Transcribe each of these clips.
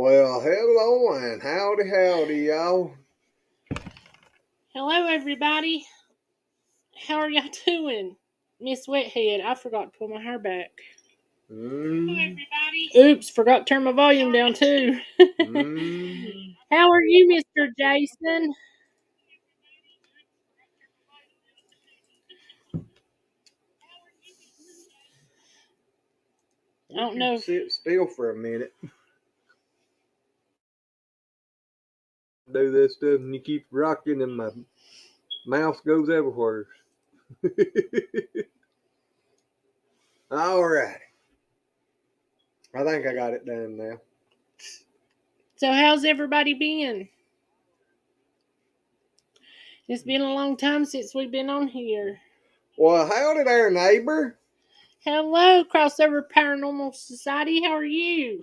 Well, hello and howdy, y'all. Hello, everybody. How are y'all doing? Miss Wethead, I forgot to pull my hair back. Hello, everybody. Oops, forgot to turn my volume down, too. How are you, Mr. Jason? I don't know. Sit still for a minute. Do this stuff and you keep rocking and my mouse goes everywhere. All right. I think I got it done now. So, how's everybody been? It's been a long time since we've been on here. Well, howdy there, neighbor. Hello, Crossover Paranormal Society. How are you?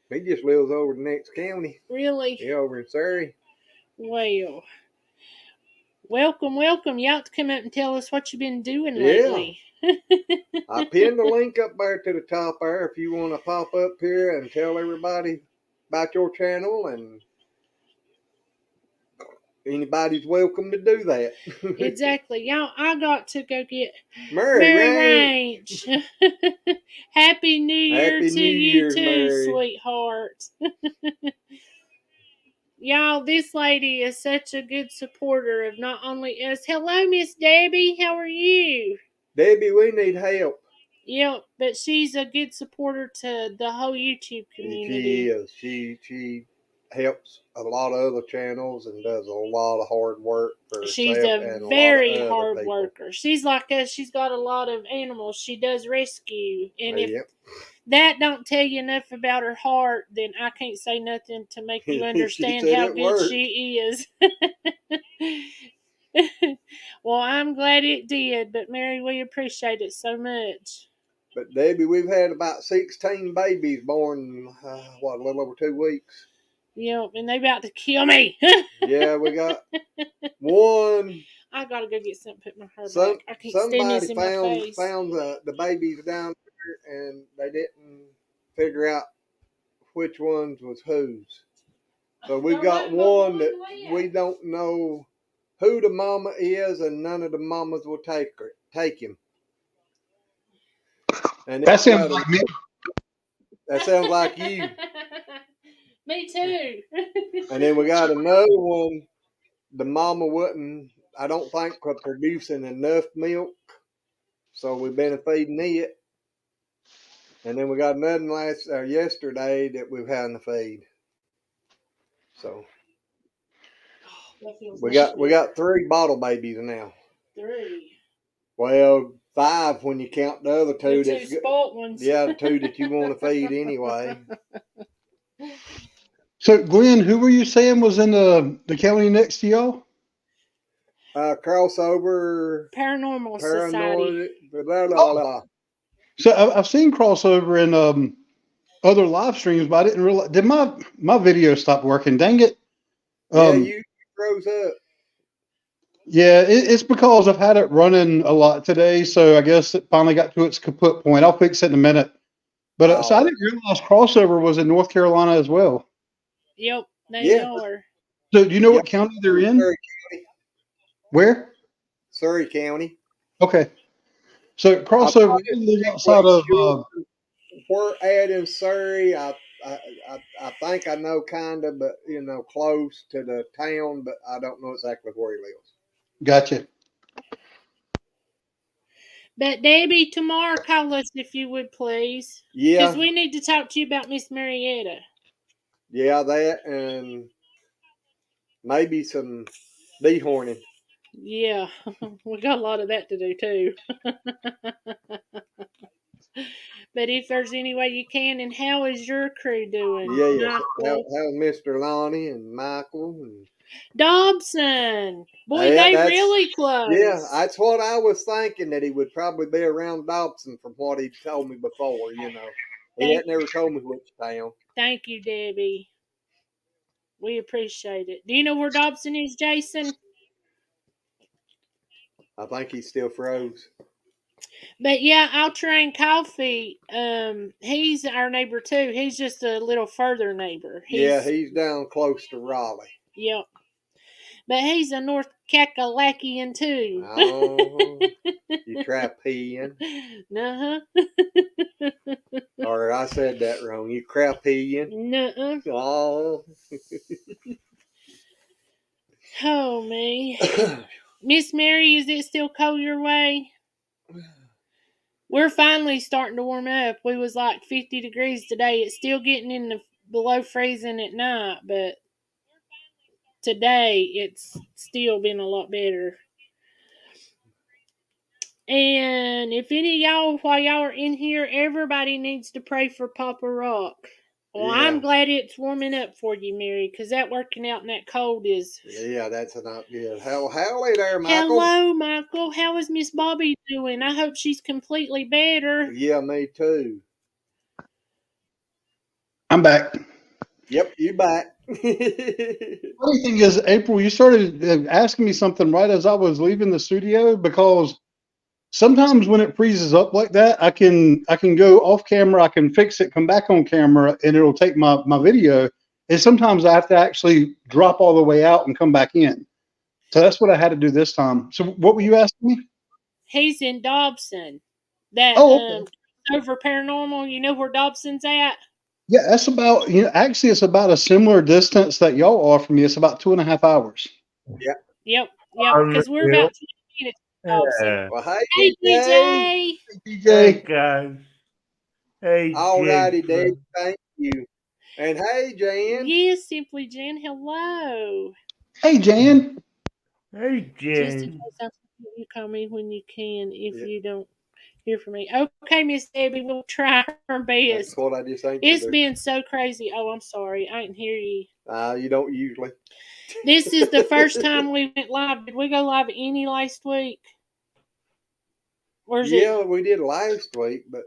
He just lives over the next county. Really? Yeah, over in Surrey. Well, welcome. You ought to come up and tell us what you've been doing lately. I pinned the link up there to the top there if you want to pop up here and tell everybody about your channel, and anybody's welcome to do that. Exactly. Y'all, I got to go get Mary Ranch. Happy New Year Happy to New you Year's, too, Mary. sweetheart. Y'all, this lady is such a good supporter of not only us. Hello, Miss Debbie. How are you? Debbie, we need help. Yep, but she's a good supporter to the whole YouTube community. She is. She helps a lot of other channels and does a lot of hard work for herself. She's a and very a lot of hard people. worker. She's like us. She's got a lot of animals. She does rescue. And if Yep. that don't tell you enough about her heart, then I can't say nothing to make you understand how good worked. she is. Well, I'm glad it did, but Mary, we appreciate it so much. But Debbie, we've had about 16 babies born, a little over 2 weeks. Yep, and they about to kill me. Yeah, we got one. I gotta go get something, put my hair back. I can't stand this in my face. Found the babies down there, and they didn't figure out which ones was whose. So we've got one that we don't know who the mama is, and none of the mamas will take him. And that sounds like me. That sounds like you. Me too. And then we got another one. The mama wasn't, I don't think, producing enough milk, so we've been feeding it. And then we got another yesterday that we've had to feed. So we got 3 bottle babies now. 3. Well, 5 when you count the other 2. The 2 spoiled ones. Yeah, the 2 that you want to feed anyway. So, Glenn, who were you saying was in the county next to y'all? Crossover Paranormal Society. Blah, blah, blah. So I've seen crossover in other live streams, but I didn't realize. Did my video stop working? Dang it! Yeah, you froze up. Yeah, it's because I've had it running a lot today, so I guess it finally got to its kaput point. I'll fix it in a minute. But so I didn't realize crossover was in North Carolina as well. Yep, they are. So do you know what county they're in? Surrey County. Where? Surrey County. Okay. So crossover live outside of. We're at in Surrey. I think I know kind of, but close to the town, but I don't know exactly where he lives. Gotcha. But Debbie, tomorrow call us if you would please. Yeah. Because we need to talk to you about Miss Marietta. Yeah, that and maybe some dehorning. Yeah, we got a lot of that to do too. But if there's any way you can, and how is your crew doing? Yeah. How's Mr. Lonnie and Michael and Dobson? Boy, they really close. Yeah, that's what I was thinking, that he would probably be around Dobson from what he told me before, He had never told me which town. Thank you, Debbie. We appreciate it. Do you know where Dobson is, Jason? I think he still froze. But yeah, I'll train Coffee. He's our neighbor too. He's just a little further neighbor. He's down close to Raleigh. Yep. But he's a North Kakalakian too. Oh, you Trapean. Uh-huh. Or I said that wrong. You Crapean. Nuh-uh. Oh. Oh, me. Miss Mary, is it still cold your way? We're finally starting to warm up. We was like 50 degrees today. It's still getting in the below freezing at night, but today it's still been a lot better. And if any of y'all, while y'all are in here, everybody needs to pray for Papa Rock. Well, Yeah. I'm glad it's warming up for you, Mary, because that working out in that cold is... Yeah, that's not good. Howdy there, Michael. Hello, Michael. How is Miss Bobby doing? I hope she's completely better. Yeah, me too. I'm back. Yep, you back. Funny thing is, April, you started asking me something right as I was leaving the studio, because sometimes when it freezes up like that, I can go off camera, I can fix it, come back on camera, and it'll take my video. And sometimes I have to actually drop all the way out and come back in. So that's what I had to do this time. So what were you asking me? He's in Dobson. That Okay. over paranormal. You know where Dobson's at? Yeah, that's about, actually it's about a similar distance that y'all are from me. It's about 2.5 hours. Yep. Because we're about 20 minutes from Dobson. Yeah. Well, Hey, DJ. DJ. Hey, guys. Hey, All righty, Jason. Dave. Thank you. And hey, Jan. Yes, Simply Jan. Hello. Hey, Jan. Hey, Just in Jen. case I forget, you call me when you can if Yeah. you don't hear from me. Okay, Miss Debbie, we'll try our That's best. what I just think. It's been so crazy. Oh, I'm sorry. I didn't hear you. You don't usually. This is the first time we went live. Did we go live any last week? Where's it? Yeah, we did last week, but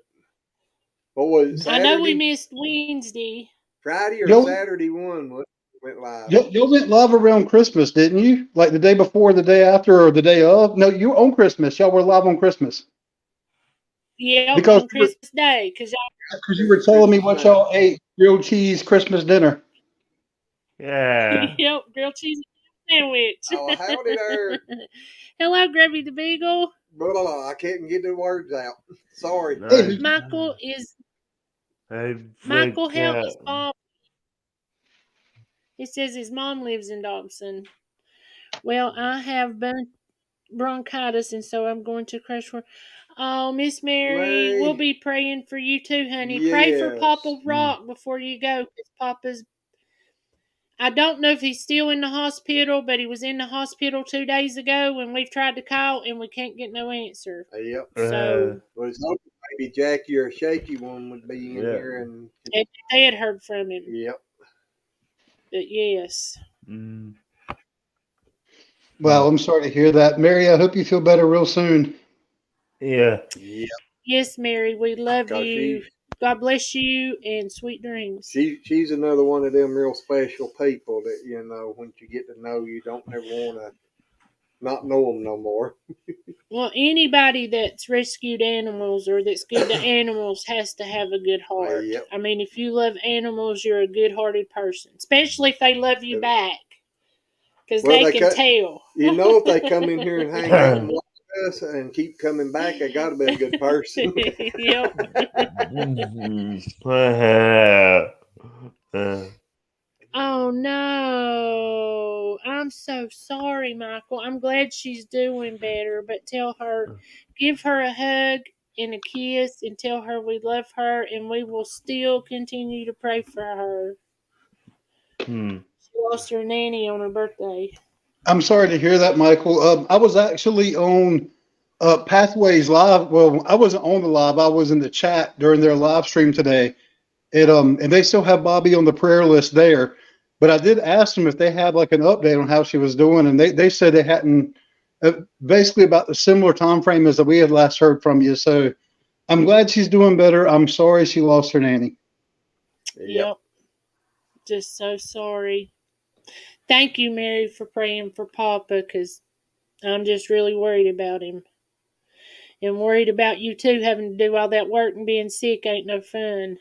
what was it, Saturday? I know we missed Wednesday. Friday or Yo- Saturday one went live. Y'all went live around Christmas, didn't you? Like the day before, the day after, or the day of? No, you were on Christmas. Y'all were live on Christmas. Yeah, Because on Christmas Day. Because you were telling me what y'all ate, grilled cheese Christmas dinner. Yeah. Yep, grilled cheese sandwich. Oh, howdy there. Hello, Grubby the Beagle. Blah, blah, blah. I can't get the words out. Sorry. Hey, Michael is... Hey, Michael, how is Bob? He says his mom lives in Dobson. Well, I have bronchitis, and so I'm going to crash for... Oh, Miss Mary, we'll be praying for you too, honey. Pray for Yes. Papa Rock before you go, because Papa's... I don't know if he's still in the hospital, but he was in the hospital 2 days ago, and we've tried to call, and we can't get no answer. Yep. So Well, it's hoping maybe Jackie or Shaky one would be in here. And they had heard from him. Yep. But yes. Well, I'm sorry to hear that. Mary, I hope you feel better real soon. Yeah. Yep. Yes, Mary, we love 'Cause you. God bless you and sweet dreams. She's another one of them real special people that, once you get to know, you don't ever want to not know them no more. Well, anybody that's rescued animals or that's good to animals has to have a good heart. Yep. I mean, if you love animals, you're a good-hearted person, especially if they love you back, because they can tell. If they come in here and hang out and watch us and keep coming back, they got to be a good person. Yep. Oh no, I'm so sorry, Michael. I'm glad she's doing better, but give her a hug and a kiss and tell her we love her and we will still continue to pray for her. She lost her nanny on her birthday. I'm sorry to hear that, Michael. I was actually on Pathways Live. Well, I wasn't on the live. I was in the chat during their live stream today. And they still have Bobby on the prayer list there. But I did ask them if they had like an update on how she was doing, and they said they hadn't, basically about the similar time frame as that we had last heard from you. So I'm glad she's doing better. I'm sorry she lost her nanny. Yep. Just so sorry. Thank you, Mary, for praying for Papa, because I'm just really worried about him. and worried about you too having to do all that work and being sick ain't no fun.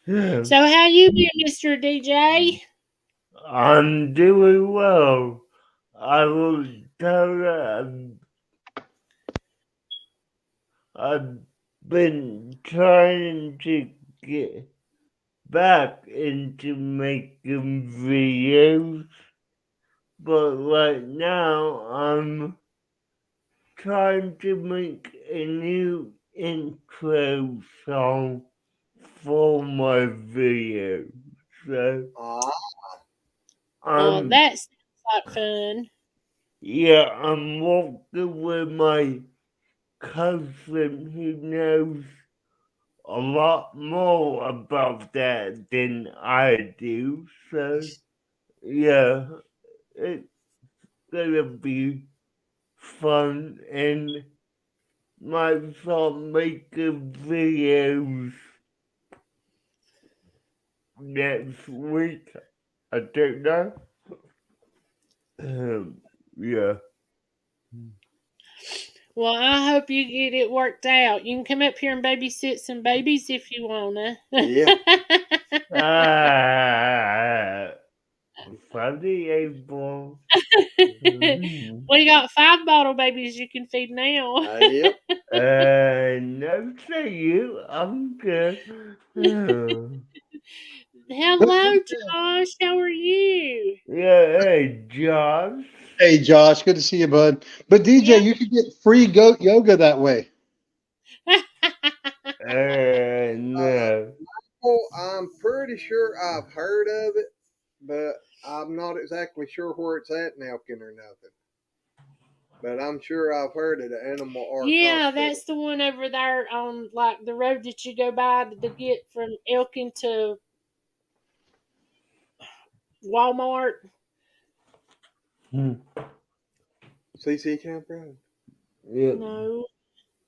Yeah. So how you been, Mr. DJ? I'm doing well. I will tell you, I've been trying to get back into making videos, but right now I'm trying to make a new intro song for my videos. So Well, that sounds like fun. yeah, I'm working with my cousin who knows a lot more about that than I do. So yeah, it's gonna be fun and might start making videos next week. I don't know. Yeah. Well, I hope you get it worked out. You can come up here and babysit some babies if you wanna. Yeah. Funny, April. We got 5 bottle babies you can feed now. Yep. No, thank you. I'm good. Hello, Josh. How are you? Yeah, hey, Josh. Hey, Josh, good to see you, bud. But DJ, Yeah. you could get free goat yoga that way. No. Well, I'm pretty sure I've heard of it, but I'm not exactly sure where it's at in Elkin or nothing. But I'm sure I've heard of the Animal Arts Yeah, Hospital. that's the one over there on like the road that you go by to get from Elkin to Walmart. CC Campground. Yeah.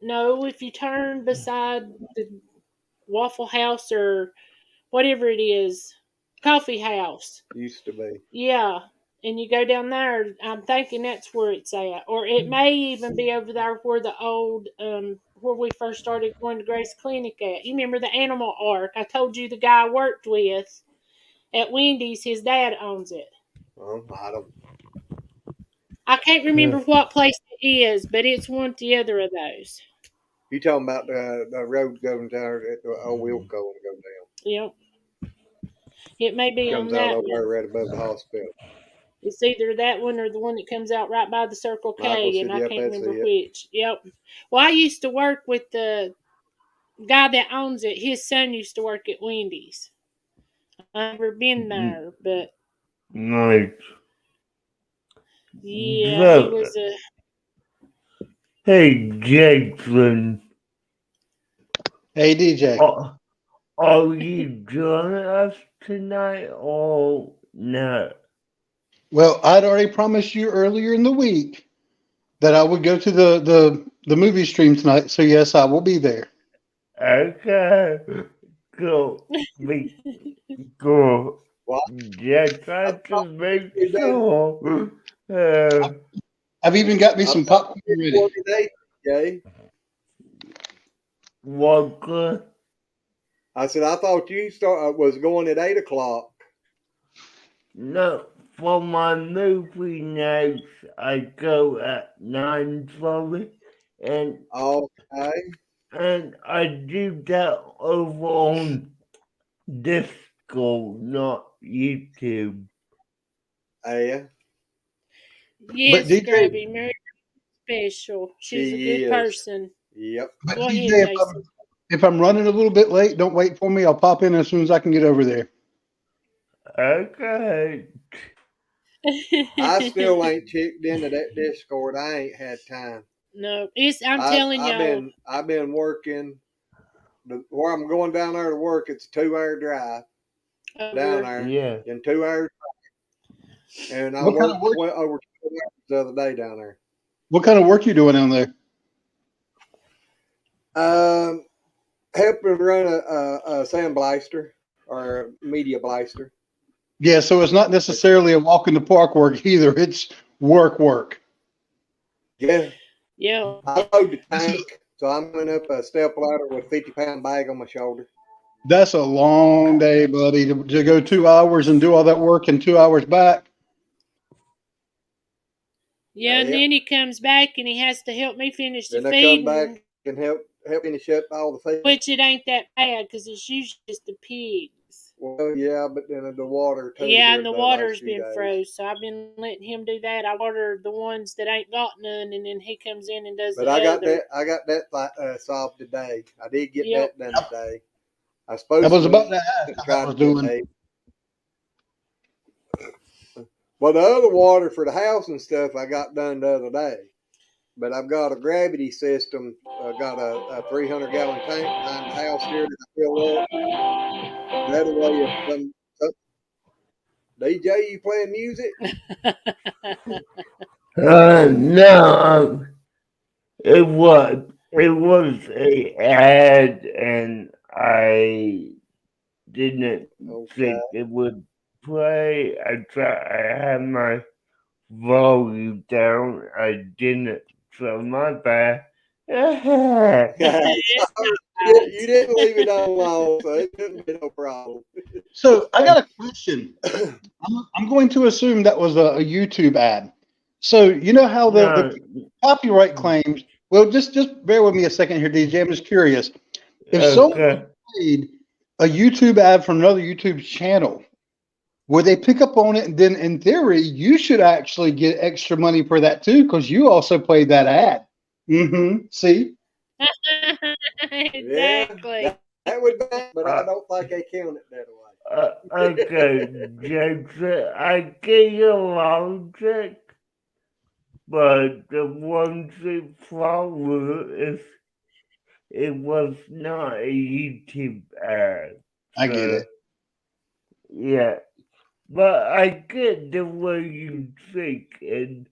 No, if you turn beside the Waffle House or whatever it is, coffee house. Used to be. Yeah, and you go down there. I'm thinking that's where it's at, or it may even be over there where the old where we first started going to Grace Clinic at. You remember the Animal Ark? I told you the guy I worked with at Wendy's. His dad owns it. I don't. I can't remember what place it is, but it's one or the other of those. You talking about the road going down at the old Wilco and go down? Yep. It may be Comes on out that over one. there right above the hospital. It's either that one or the one that comes out right by the Circle K, Michael and said, I "Yep, can't that's remember it." which. Yep. Well, I used to work with the guy that owns it. His son used to work at Wendy's. I've never been there, but Nice. yeah, he was a. Hey, Jason. Hey, DJ. Are you joining us tonight or no? Well, I'd already promised you earlier in the week that I would go to the movie stream tonight. So yes, I will be there. Okay. Cool. Cool. Well, Just trying to make you know, sure. I've even got me some popcorn ready. today, Jay. What good? I said I thought you was going at 8:00. No, for my movie nights, I go at 9:30, and Okay. and I do that over on Discord, not YouTube. Yeah. Yes, DJ Grubby, Mary special. She's a She good is. person. Yep. But Go ahead, DJ, Jason. if I'm running a little bit late, don't wait for me. I'll pop in as soon as I can get over there. Okay. I still ain't checked into that Discord. I ain't had time. No, I'm telling y'all. I've been working. Where I'm going down there to work, it's a 2-hour drive down there. Yeah. In 2 hours. And I What kind worked of work? over 2 hours the other day down there. What kind of work you doing down there? Helping run a sand blaster or a media blaster. Yeah, so it's not necessarily a walk in the park work either. It's work. Yeah. Yeah. I load the tank, so I'm going up a step ladder with a 50-pound bag on my shoulder. That's a long day, buddy, to go 2 hours and do all that work and 2 hours back. Yeah, and Yep. then he comes back and he has to help me finish the Then I feeding. come back and help finish up all the feed. Which it ain't that bad because it's usually just the pigs. Well, yeah, but then the water too. Yeah, and the water's been froze, so I've been letting him do that. I water the ones that ain't got none, and then he comes in and does But the I got other. that. I got that solved today. I did get Yep. that done today. I suppose I was about to ask how I was doing. today. Well, the other water for the house and stuff I got done the other day. But I've got a gravity system. I got a 300-gallon tank behind the house here that I fill up. That way, DJ, you playing music? No, it was a ad, and I didn't think it would play. I had my volume down. I didn't, so my bad. You didn't leave it on long, so it couldn't be no problem. So I got a question. I'm going to assume that was a YouTube ad. So you know how the copyright claims. Well, just bear with me a second here, DJ. I'm just curious. If someone made a YouTube ad from another YouTube channel, would they pick up on it? And then, in theory, you should actually get extra money for that too, because you also played that ad. Mm-hmm. See? Exactly. Yeah, that would be, but I don't think they count it that way. Okay, Jason, I get your logic, but the one thing follow is it was not a YouTube ad. I get it. Yeah, but I get the way you think, and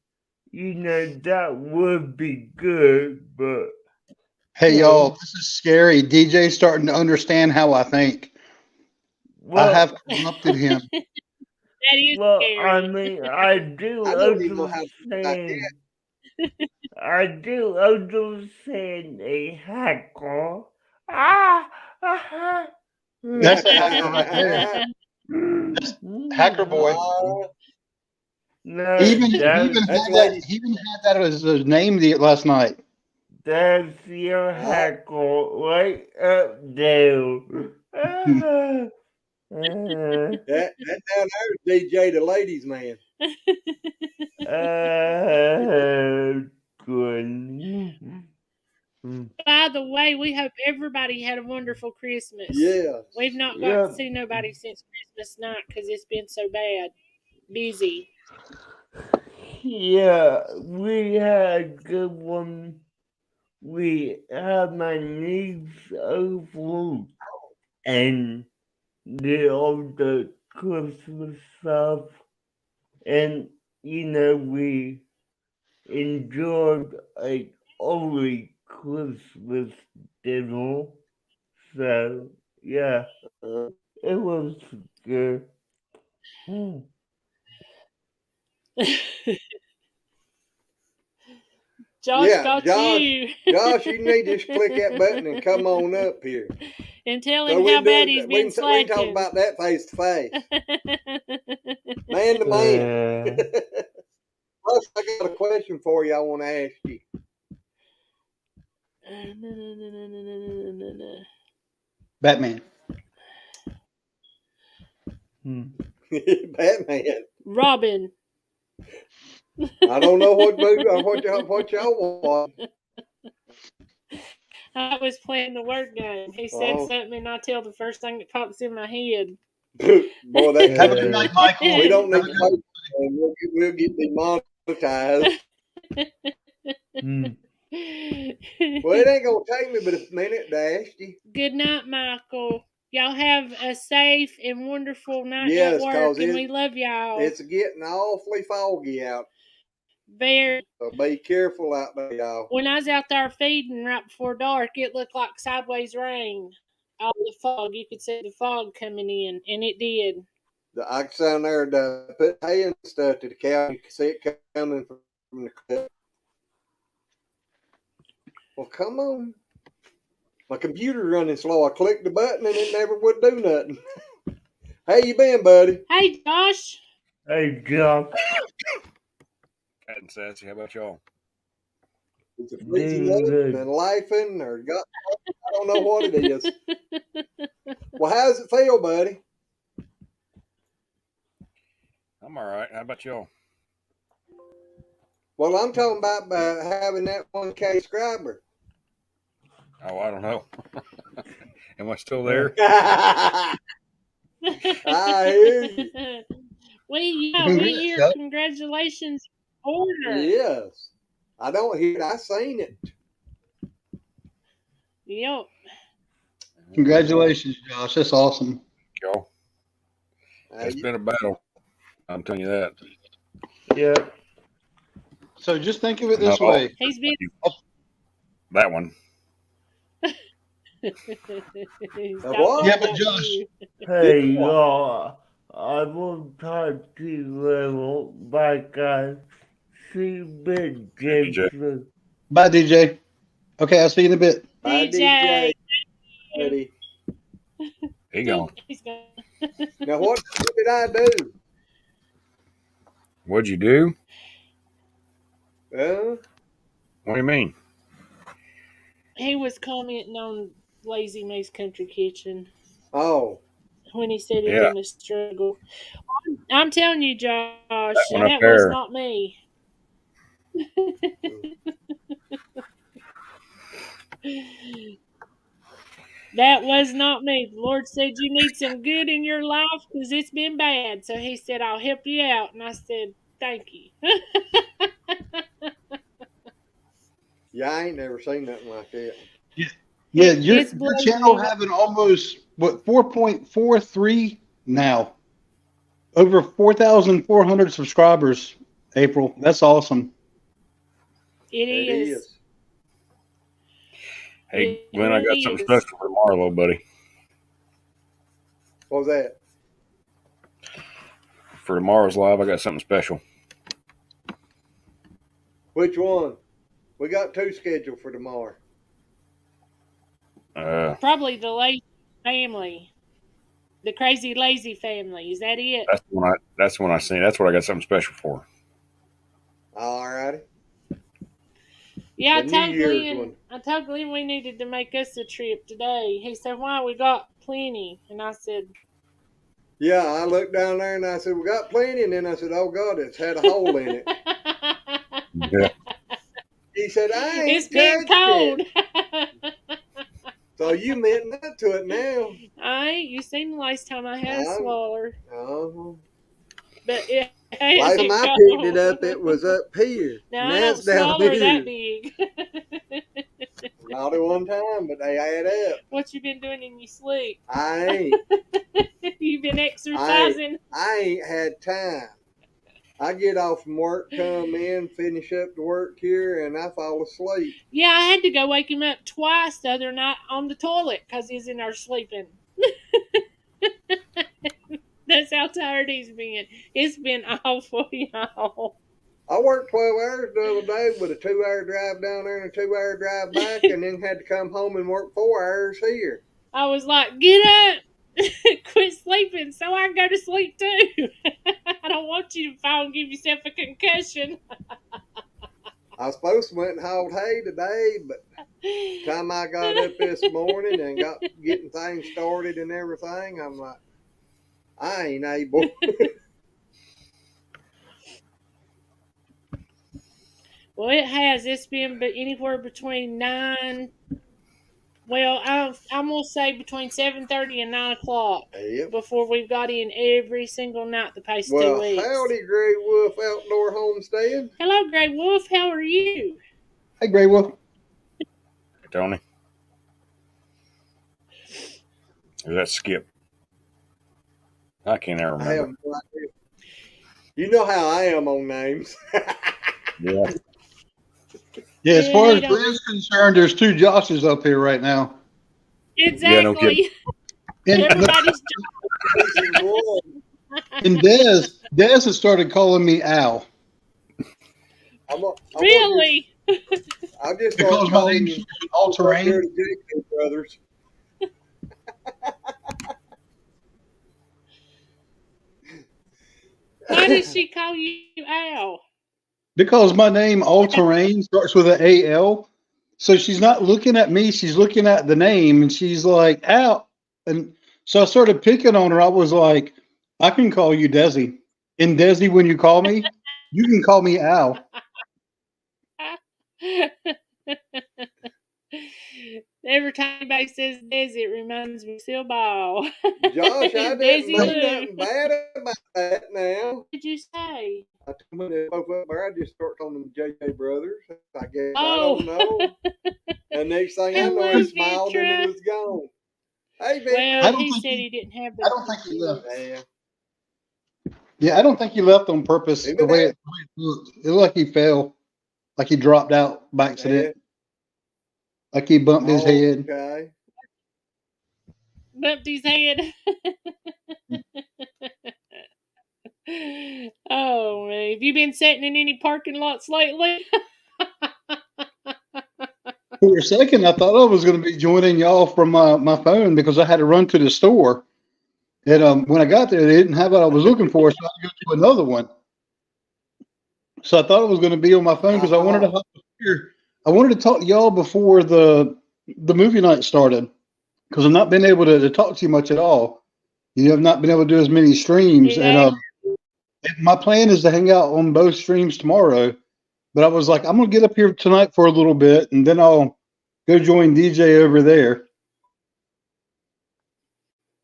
that would be good, but hey, y'all, this is scary. DJ's starting to understand how I think. Well, I have corrupted him. That is scary. I mean, I do understand. I do understand a hacker. That's a hacker right there. That's hacker boy. No, he even had that as his name last night. That's your hacker right up there. That down there is DJ the ladies' man. Good. By the way, we hope everybody had a wonderful Christmas. Yeah. We've not got to see nobody since Christmas night because it's been so bad. Busy. Yeah, we had a good one. We had my niece over and did all the Christmas stuff. And, we enjoyed a early Christmas dinner. So, yeah, it was good. Josh got you. Josh, you need to just click that button and come on up here. And tell him how bad he's been slacking. We can talk about that face to face. Man to man. Plus, I got a question for you I want to ask you. Batman. Batman. Robin. I don't know what y'all want. I was playing the word game. He said something, and I tell the first thing that pops in my head. Boy, that have a good night, Michael. We don't need to play. We'll get demonetized. Well, it ain't gonna take me but a minute to ask you. Good night, Michael. Y'all have a safe and wonderful night at work, and we love y'all. It's getting awfully foggy out. Very. So be careful out there, y'all. When I was out there feeding right before dark, it looked like sideways rain. All the fog, you could see the fog coming in, and it did. I could down there to put hay and stuff to the cow. You could see it coming from the cliff. Well, come on. My computer's running slow. I clicked the button and it never would do nothing. How you been, buddy? Hey, Josh. Hey, Josh. Cat and Sassy, how about y'all? Is it freezing up and laughing or got? I don't know what it is. Well, how does it feel, buddy? I'm all right. How about y'all? Well, I'm talking about having that 1K subscriber. Oh, I don't know. Am I still there? I hear you. We hear congratulations order. Yes. I don't hear it. I seen it. Yep. Congratulations, Josh. That's awesome. Y'all. It's been a battle. I'm telling you that. Yeah. So just think of it this way. He's been that one. What? Yeah, but Josh. Hey, y'all. I will talk to you later. Bye, guys. See you in Jason. Bye, DJ. Okay, I'll see you in a bit. Bye, DJ. Buddy. He gone. He's gone. Now, what did I do? What'd you do? Well, What do you mean? He was commenting on Lazy Mae's Country Kitchen oh, when he said he Yeah. didn't struggle. I'm telling you, Josh, one up that was there. not me. That was not me. The Lord said you need some good in your life because it's been bad. So he said, I'll help you out. And I said, thank you. yeah, I ain't never seen nothing like that. Yeah, your It's bloody channel good. having almost, 4.43 now. Over 4,400 subscribers, April. That's awesome. It is. Hey, Glenn, I got something special for Marlo, buddy. What was that? For tomorrow's live, I got something special. Which one? We got 2 scheduled for tomorrow. Probably the Lazy family. The Crazy Lazy family. Is that it? That's the one I seen. That's what I got something special for. All righty. Yeah, The New Year's one. I told Glenn we needed to make us a trip today. He said, why? We got plenty. And I said, Yeah, I looked down there and I said, we got plenty. And then I said, oh, God, it's had a hole in it. Yeah. He said, I ain't it's been cold. it. So you meant not to it now. I ain't. You seen the last time I had a swaller. Oh. But it Last time I picked it up, it was up here. Now Now I don't it's down swaller here. that big. Not at one time, but they add up. What you been doing in your sleep? I ain't. You been exercising? I ain't had time. I get off from work, come in, finish up the work here, and I fall asleep. Yeah, I had to go wake him up twice the other night on the toilet because he's in there sleeping. That's how tired he's been. It's been awful, y'all. I worked 12 hours the other day with a 2-hour drive down there and a 2-hour drive back, and then had to come home and work 4 hours here. I was like, get up, quit sleeping so I can go to sleep too. I don't want you to fall and give yourself a concussion. I was supposed to went and hauled hay today, but time I got up this morning and got getting things started and everything, I'm like, I ain't able. Well, it has. It's been anywhere between 9. Well, I'm gonna say between 7:30 and 9 o'clock Yep. before we've got in every single night the past 2 Well, weeks. howdy, Grey Wolf Outdoor Homestead. Hello, Grey Wolf. How are you? Hey, Grey Wolf. Hey, Tony. Or that Skip. I can't ever I have remember. no idea. You know how I am on names. Yeah. Yeah, as far Yeah, as Glenn's concerned, there's 2 Joshes up here right now. Exactly. Yeah, no kidding. And, Everybody's and Des has started calling me Al. I'm really. I'll just Because start my calling name's you all terrain. the JK Brothers. Why does she call you Al? Because my name all terrain starts with an AL. So she's not looking at me, she's looking at the name, and she's like, Al. And so I started picking on her. I was like, I can call you Desi. And Desi, when you call me, you can call me Al. Every time anybody says Desi, it reminds me of Seal Ball. Josh, I didn't Desi mean Lou. nothing bad about that now. What did you say? I told them both up there, I just start calling them JJ Brothers. I guess Oh. I don't know. And next thing I know, Hello, he smiled and he Vitra. was gone. Hey, Victor. Well, he said he didn't have I don't think he the. left. Yeah. Yeah, I don't think he left on purpose. Maybe The way it looked. It looked like he fell, like he dropped out by accident, like he bumped his head. Okay. Bumped his head. Oh man, have you been sitting in any parking lots lately? For a second, I thought I was going to be joining y'all from my phone because I had to run to the store. And when I got there, they didn't have what I was looking for, so I had to go to another one. So I thought it was going to be on my phone because I wanted to hop here. I wanted to talk to y'all before the movie night started because I've not been able to talk to you much at all. You have not been able to do as many streams, Yeah. and my plan is to hang out on both streams tomorrow. But I was like, I'm gonna get up here tonight for a little bit, and then I'll go join DJ over there.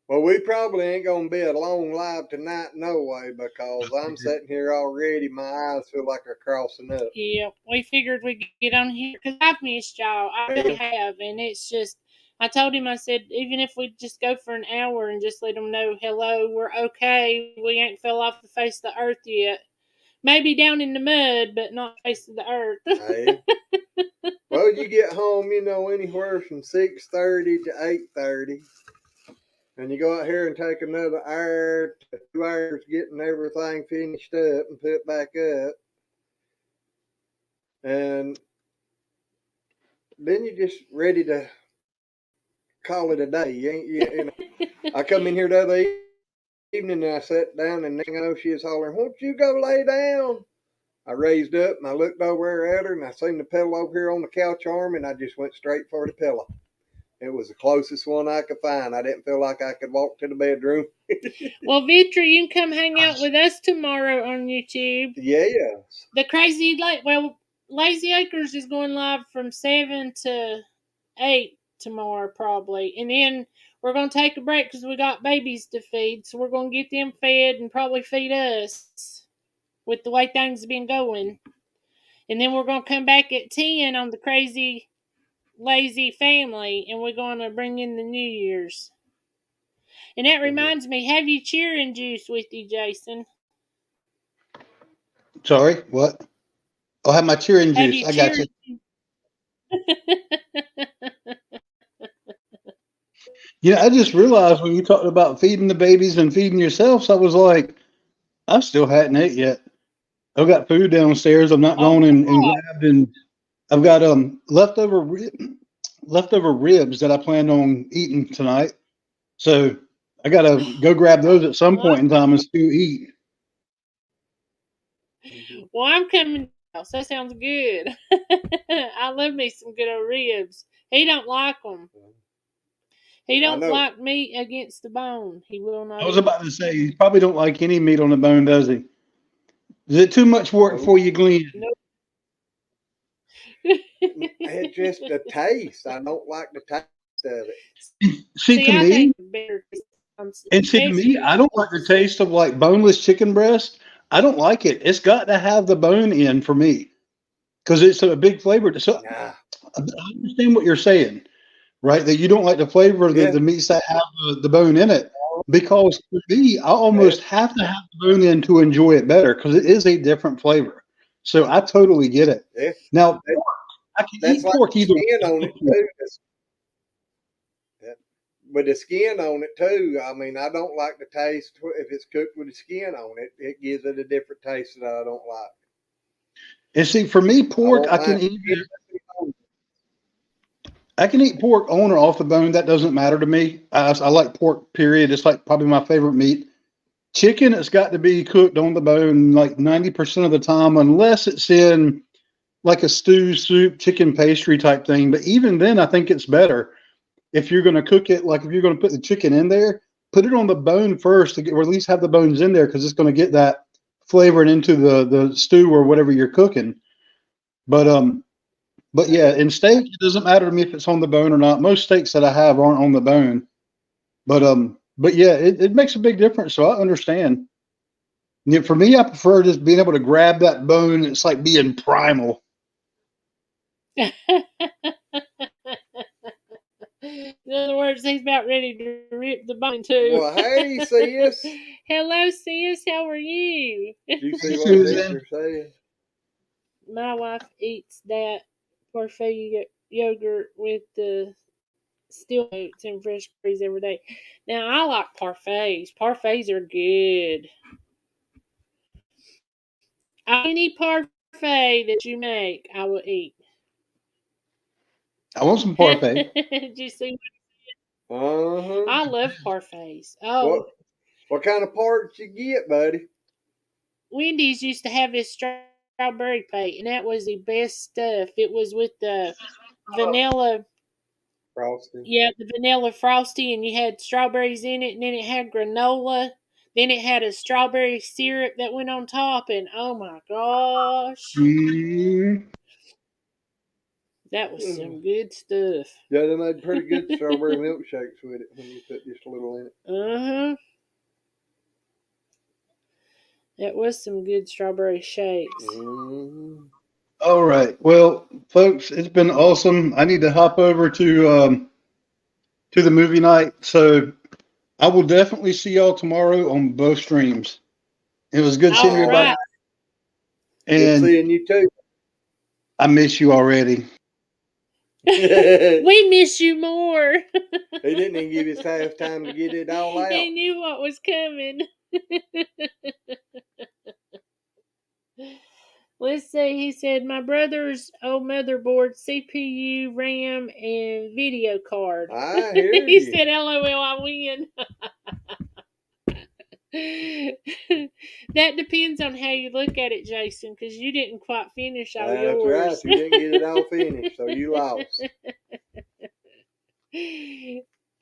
Well, we probably ain't gonna be a long live tonight, no way, because I'm sitting here already. My eyes feel like they're crossing up. Yeah, we figured we'd get on here because I've missed y'all. I really have, and it's just. I told him, I said, even if we just go for an hour and just let them know, hello, we're okay. We ain't fell off the face of the earth yet. Maybe down in the mud, but not face of the earth. Hey. Well, you get home, anywhere from 6:30 to 8:30. And you go out here and take another hour to 2 hours getting everything finished up and put back up. And then you're just ready to call it a day. You know. I come in here the other evening and I sat down and next thing I know she was hollering, won't you go lay down? I raised up and I looked over at her and I seen the pillow over here on the couch arm and I just went straight for the pillow. It was the closest one I could find. I didn't feel like I could walk to the bedroom. Well, Vitra, you can come hang out with us tomorrow on YouTube. Yes. The Lazy Acres is going live from 7 to 8 tomorrow probably. And then we're going to take a break because we got babies to feed. So we're going to get them fed and probably feed us with the way things have been going. And then we're going to come back at 10 on the Crazy Lazy Family. And we're going to bring in the New Year's. And that reminds me, have you cheering juice with you, Jason? Sorry, what? I'll have my cheering juice. I got you. Yeah, I just realized when you talked about feeding the babies and feeding yourselves, I was like, I still hadn't ate yet. I've got food downstairs. I'm not going and grabbed, and I've got leftover ribs that I planned on eating tonight. So I gotta go grab those at some point in time and still eat. Well, I'm coming now, so that sounds good. I love me some good old ribs. He don't like them. He don't like meat against the bone. He will not. I was about to say, he probably don't like any meat on the bone, does he? Is it too much work for you, Glenn? Nope. It's just the taste. I don't like the taste of it. See, to me, I don't like the taste of like boneless chicken breast. I don't like it. It's got to have the bone in for me because it's a big flavor. So I understand what you're saying, right? That you don't like the flavor of the meats that have the bone in it. Because for me, I almost have to have the bone in to enjoy it better because it is a different flavor. So I totally get it. Yeah. Now, pork, I can eat pork either way. On it too. With the skin on it too. I mean, I don't like the taste if it's cooked with the skin on it. It gives it a different taste that I don't like. And see, for me, pork, I can eat it. I can eat pork on or off the bone. That doesn't matter to me. I like pork, period. It's like probably my favorite meat. Chicken, it's got to be cooked on the bone like 90% of the time, unless it's in like a stew, soup, chicken pastry type thing. But even then, I think it's better if you're going to cook it. Like if you're going to put the chicken in there, put it on the bone first, to get, or at least have the bones in there, because it's going to get that flavored into the stew or whatever you're cooking. But yeah, in steak, it doesn't matter to me if it's on the bone or not. Most steaks that I have aren't on the bone. But yeah, it makes a big difference. So I understand. Yeah, for me, I prefer just being able to grab that bone. It's like being primal. In other words, he's about ready to rip the bone too. Well, hey, sis. Hello, sis. How are you? Did you see what Susan. Victor said? My wife eats that parfait yogurt with the steel oats and fresh berries every day. Now, I like parfaits. Parfaits are good. Any parfait that you make, I will eat. I want some parfait. Did you see? Uh-huh. I love parfaits. Oh, What kind of parts you get, buddy? Wendy's used to have this strawberry pate, and that was the best stuff. It was with the vanilla. Frosty. Yeah, the vanilla frosty, and you had strawberries in it, and then it had granola. Then it had a strawberry syrup that went on top, and oh my gosh, that was some good stuff. Yeah, they made pretty good strawberry milkshakes with it when you put just a little in it. Uh-huh. That was some good strawberry shakes. Mm-hmm. All right. Well, folks, it's been awesome. I need to hop over to the movie night. So I will definitely see y'all tomorrow on both streams. It was good seeing everybody. Right. Good And seeing you too. I miss you already. We miss you more. He didn't even give his half time to get it all out. He knew what was coming. Let's see. He said, my brother's old motherboard, CPU, RAM, and video card. I hear He you. said, LOL, I win. That depends on how you look at it, Jason, because you didn't quite finish all That's yours. right. You didn't get it all finished, so you lost.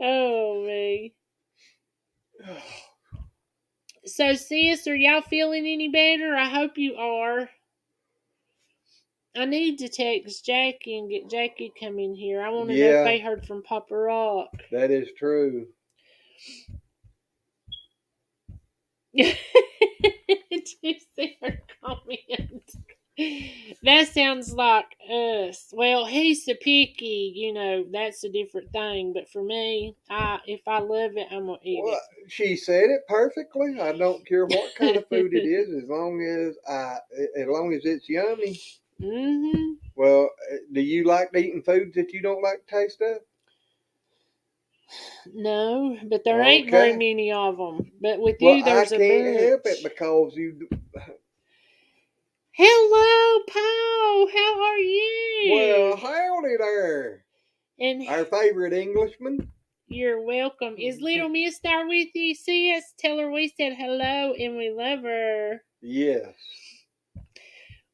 Oh, me. So, sis, are y'all feeling any better? I hope you are. I need to text Jackie and get Jackie to come in here. I want to know if they heard from Papa Rock. That is true. Did you see her comment? That sounds like us. Well, he's so picky, that's a different thing. But for me, if I love it, I'm gonna eat it. She said it perfectly. I don't care what kind of food it is, as long as it's yummy. Mm-hmm. Well, do you like eating foods that you don't like the taste of? No, but there ain't very many of them. But with you, there's a bunch. I can't help it because you. Hello, Paul. How are you? Well, howdy there. And our favorite Englishman. You're welcome. Is Little Miss Star with you? See us? Tell her we said hello and we love her. Yes.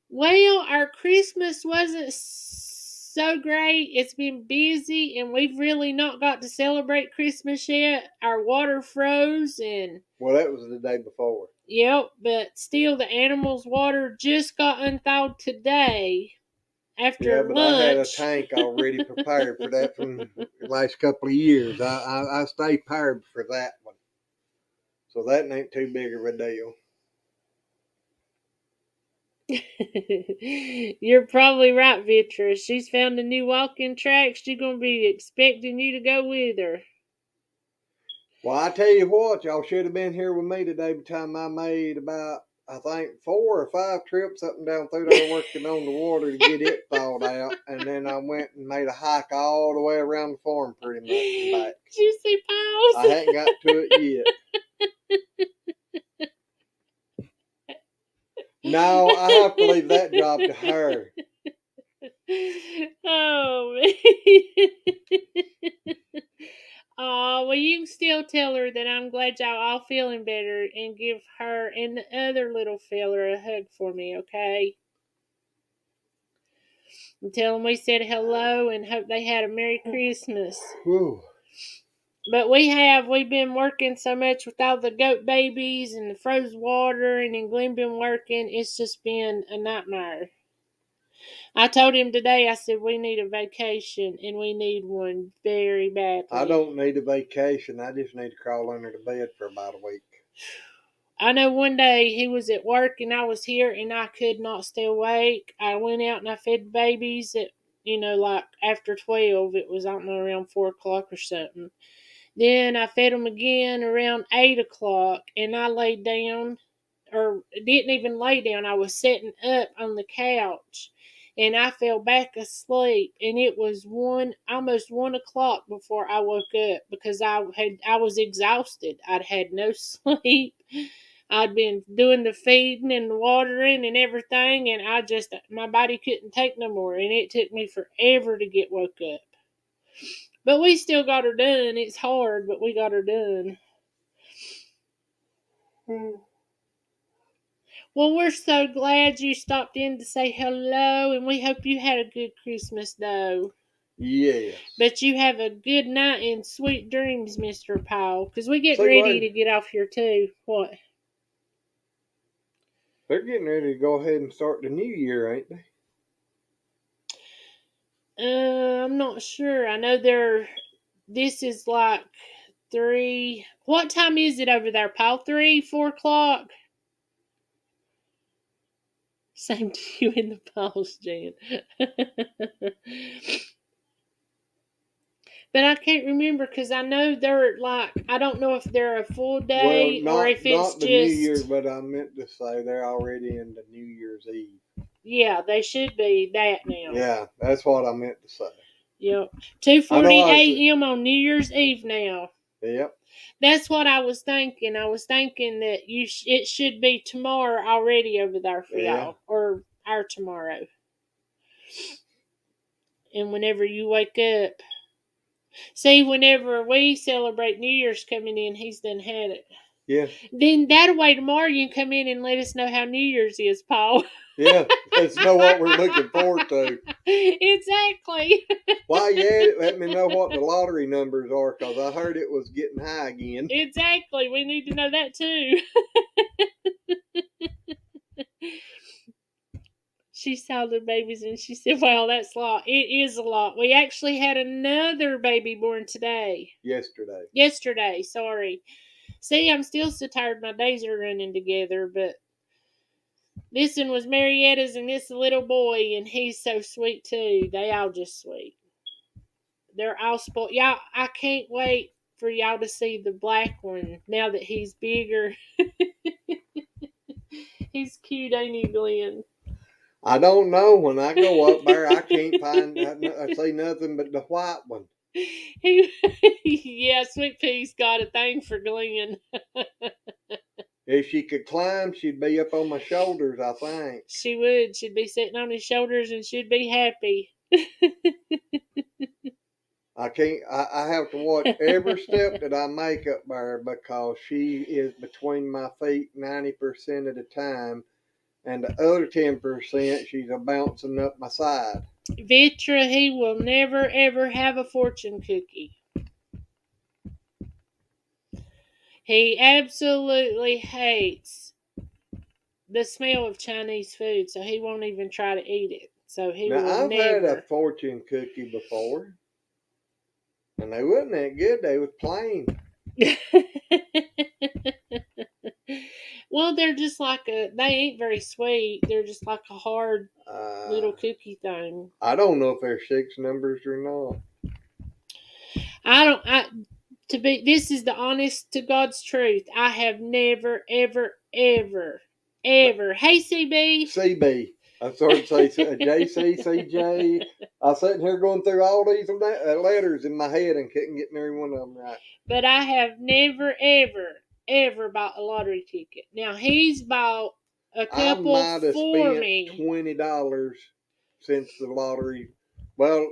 Well, our Christmas wasn't so great. It's been busy and we've really not got to celebrate Christmas yet. Our water froze and... Well, that was the day before. Yep, but still the animals' water just got unthawed today after lunch. I had a tank already prepared for that from the last couple of years. I stay prepared for that one. So that ain't too big of a deal. You're probably right, Vitra. She's found a new walking track. She's going to be expecting you to go with her. Well, I tell you what, y'all should have been here with me today by the time I made about, I think, 4 or 5 trips up and down through there working on the water to get it thawed out. And then I went and made a hike all the way around the farm pretty much and back. Did you see Paul's? I hadn't got to it yet. No, I have to leave that job to her. Oh, man. Well, you can still tell her that I'm glad y'all all feeling better and give her and the other little feller a hug for me, okay? And tell them we said hello and hope they had a Merry Christmas. Whew. But we've been working so much with all the goat babies and the frozen water, and then Glenn been working. It's just been a nightmare. I told him today, I said, we need a vacation, and we need one very badly. I don't need a vacation. I just need to crawl under the bed for about a week. I know one day he was at work and I was here and I could not stay awake. I went out and I fed the babies at, like after 12. It was, I don't know, around 4 o'clock or something. Then I fed them again around 8 o'clock and I laid down, or didn't even lay down. I was sitting up on the couch and I fell back asleep, and it was almost 1 o'clock before I woke up because I was exhausted. I'd had no sleep. I'd been doing the feeding and the watering and everything, and my body couldn't take no more, and it took me forever to get woke up. But we still got her done. It's hard, but we got her done. Well, we're so glad you stopped in to say hello, and we hope you had a good Christmas, though. Yes. But you have a good night and sweet dreams, Mr. Powell, because we get Say ready what? to get off here, too. What? They're getting ready to go ahead and start the new year, ain't they? I'm not sure. I know this is like 3. What time is it over there, Paul? 3, 4 o'clock? Same to you in the pause, Jan. But I can't remember because I know they're like, I don't know if they're a full day or if it's not the just. New Year, but I meant to say they're already in the New Year's Eve. Yeah, they should be that now. Yeah, that's what I meant to say. Yep. 2:40 a.m. on New Year's Eve now. Yep. That's what I was thinking. I was thinking that it should be tomorrow already over there for y'all, or our tomorrow. And whenever you wake up, see, whenever we celebrate New Year's coming in, he's done had it. Yeah. Then that way tomorrow you can come in and let us know how New Year's is, Paul. Yeah, let's know what we're looking forward to. Exactly. While you at it, let me know what the lottery numbers are, because I heard it was getting high again. Exactly. We need to know that too. She saw the babies and she said, "Well, that's a lot. It is a lot." We actually had another baby born today. Yesterday, sorry. See, I'm still so tired. My days are running together, but this one was Marietta's and this little boy, and he's so sweet too. They all just sweet. They're all spoiled. Y'all, I can't wait for y'all to see the black one now that he's bigger. He's cute, ain't he, Glenn? I don't know. When I go up there, I can't I see nothing but the white one. Yeah, Sweet Pea's got a thing for Glenn. If she could climb, she'd be up on my shoulders, I think. She would. She'd be sitting on his shoulders and she'd be happy. I can't. I have to watch every step that I make up there, because she is between my feet 90% of the time, and the other 10% she's a bouncing up my side. Vitra, he will never ever have a fortune cookie. He absolutely hates the smell of Chinese food, so he won't even try to eat it. So I've had a fortune cookie before, and they wasn't that good. They was plain. Well, they're just like they ain't very sweet. They're just like a hard little cookie thing. I don't know if they're 6 numbers or not. This is the honest to God's truth. I have never, ever, ever, ever. Hey, CB. CB. I started to say JC, CJ. I was sitting here going through all these letters in my head and couldn't get every one of them right. But I have never, ever, ever bought a lottery ticket. Now, he's bought a couple I might have for spent me. $20 since the lottery. Well,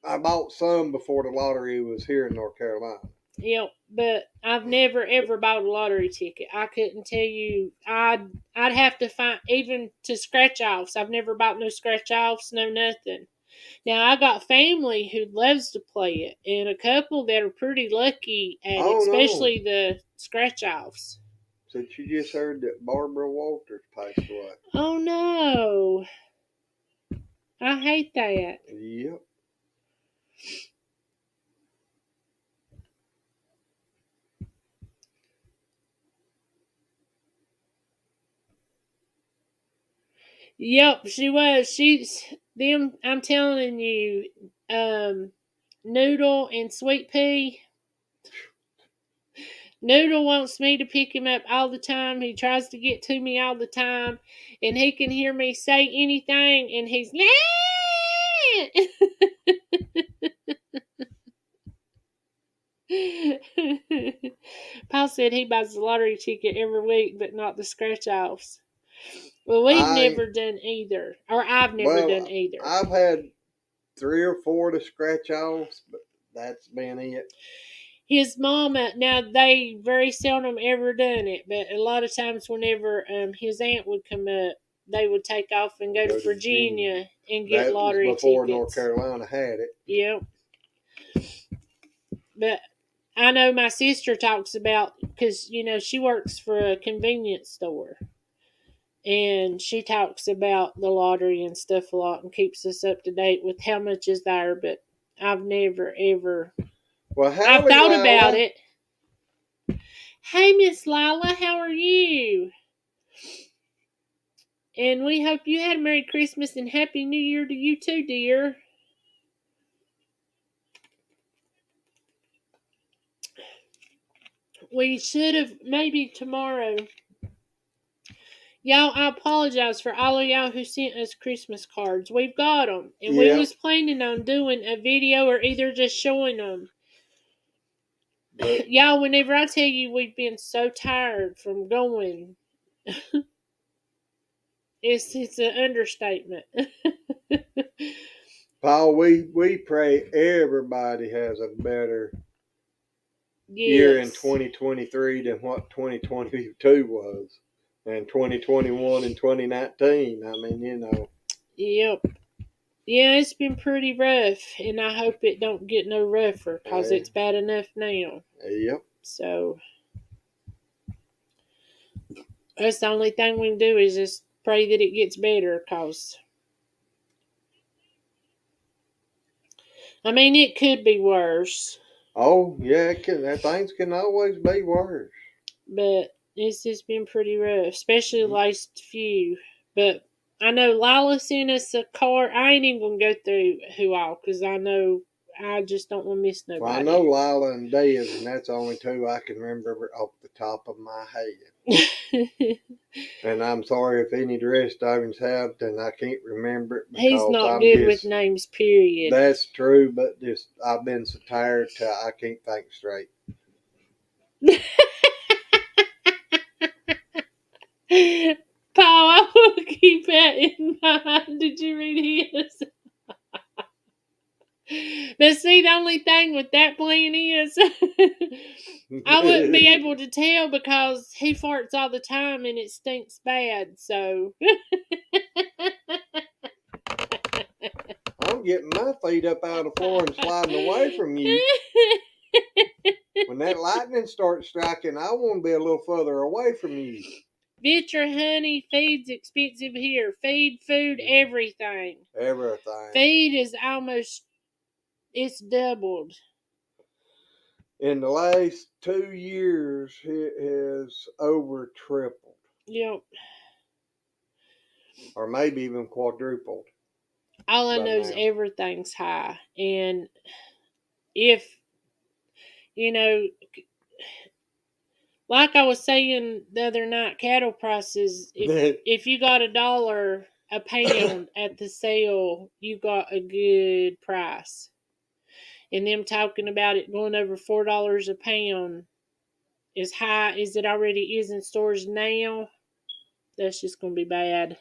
I bought some before the lottery was here in North Carolina. Yep, but I've never ever bought a lottery ticket. I couldn't tell you. I'd have to find even to scratch offs. I've never bought no scratch offs, no nothing. Now I got family who loves to play it, and a couple that are pretty lucky at it, Oh, no. especially the scratch offs. Since you just heard that Barbara Walters passed away. Oh no! I hate that. Yep. Yep, she was. She's them. I'm telling you, Noodle and Sweet Pea. Noodle wants me to pick him up all the time. He tries to get to me all the time, and he can hear me say anything, and he's Paul said he buys the lottery ticket every week, but not the scratch offs. Well, we've never done either, or I've never done either. I've had 3 or 4 to scratch offs, but that's been it. His mama, now they very seldom ever done it, but a lot of times whenever his aunt would come up, they would take off and go to Virginia and get that lottery was before tickets. North Carolina had it. Yep. But I know my sister talks about, because, you know, she works for a convenience store. And she talks about the lottery and stuff a lot and keeps us up to date with how much is there. But I've never, ever... Well, I've thought about it. Hey, Miss Lila, how are you? And we hope you had a Merry Christmas and Happy New Year to you too, dear. We should have, maybe tomorrow. Y'all, I apologize for all of y'all who sent us Christmas cards. We've got them. And we was planning on doing a video or either just showing them. But y'all, whenever I tell you we've been so tired from going, it's an understatement. Paul, we pray everybody has a better year in 2023 than what 2022 was, and 2021 and 2019. I mean, you know. Yep. Yeah, it's been pretty rough, and I hope it don't get no rougher, because it's bad enough now. Yep. So, that's the only thing we can do is just pray that it gets better, because, I mean, it could be worse. Oh, yeah, things can always be worse. But it's just been pretty rough, especially the last few. But I know Lila sent us a card. I ain't even going to go through who all, because I know I just don't want to miss nobody. Well, I know Lila and Dez, and that's the only 2 I can remember off the top of my head. And I'm sorry if any of the rest of them have, and I can't remember it. He's not good with names, period. That's true, but just I've been so tired till I can't think straight. Paul, I will keep that in mind. Did you read his? But see, the only thing with that plan is I wouldn't be able to tell because he farts all the time and it stinks bad, so. I'm getting my feet up out of the floor and sliding away from you. When that lightning starts striking, I want to be a little further away from you. Vitra honey, feed's expensive here. Feed, food, everything. Everything. Feed is almost, it's doubled. In the last 2 years, it has over tripled. Yep. Or maybe even quadrupled. All I know is everything's high. And if, you know, like I was saying the other night, cattle prices, if you got $1 a pound at the sale, you got a good price. And them talking about it going over $4 a pound is high as it already is in stores now. That's just going to be bad.